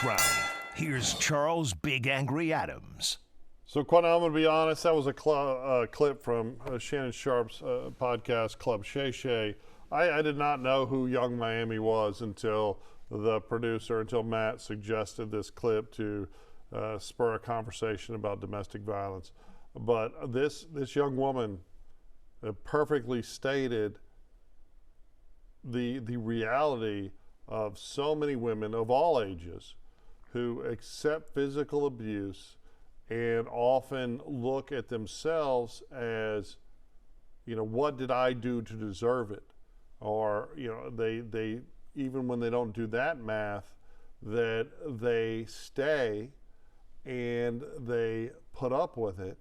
this round, here's Charles Big Angry Adams. So, Quentin, I'm going to be honest. That was a clip from Shannon Sharp's podcast, Club Shay Shay. I did not know who Young Miami was until Matt suggested this clip to spur a conversation about domestic violence. But this young woman perfectly stated the reality of so many women of all ages who accept physical abuse and often look at themselves as, what did I do to deserve it? Or, they even when they don't do that math, that they stay and they put up with it,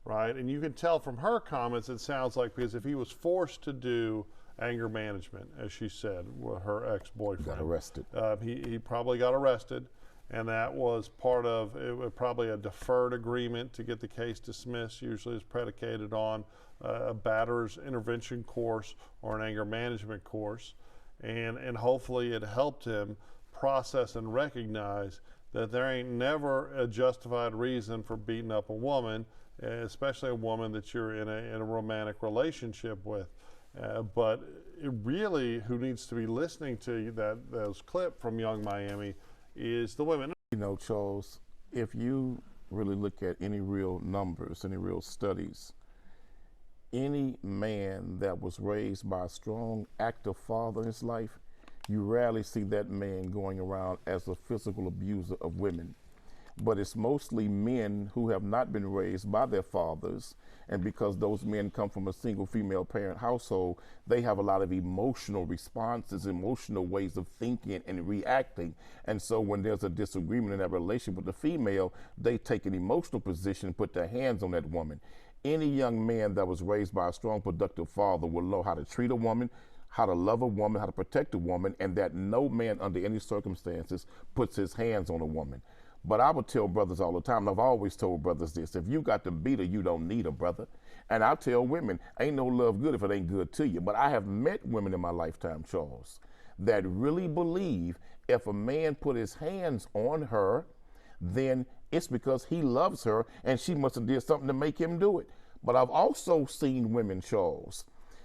right? And you can tell from her comments, it sounds like, because if he was forced to do anger management, as she said, with her ex-boyfriend. Got arrested. He probably got arrested, and that was part of it. Was probably a deferred agreement to get the case dismissed. Usually is predicated on a batterer's intervention course or an anger management course, and hopefully it helped him process and recognize that there ain't never a justified reason for beating up a woman, especially a woman that you're in a romantic relationship with. But it really, who needs to be listening to those clip from Young Miami is the women. Charles, if you really look at any real numbers, any real studies, any man that was raised by a strong, active father in his life, you rarely see that man going around as a physical abuser of women. But it's mostly men who have not been raised by their fathers, and because those men come from a single female parent household, they have a lot of emotional responses, emotional ways of thinking and reacting. And so when there's a disagreement in that relationship with the female, they take an emotional position and put their hands on that woman. Any young man that was raised by a strong, productive father will know how to treat a woman, how to love a woman, how to protect a woman, and that no man under any circumstances puts his hands on a woman. But I would tell brothers all the time, and I've always told brothers this: if you got to beat her, you don't need her, brother. And I tell women, ain't no love good if it ain't good to you. But I have met women in my lifetime, Charles, that really believe if a man put his hands on her, then it's because he loves her and she must have did something to make him do it. But I've also seen women, Charles,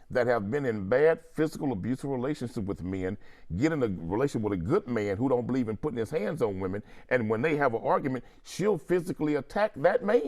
that have been in bad physical abusive relationships with men, get in a relationship with a good man who don't believe in putting his hands on women, and when they have an argument, she'll physically attack that man.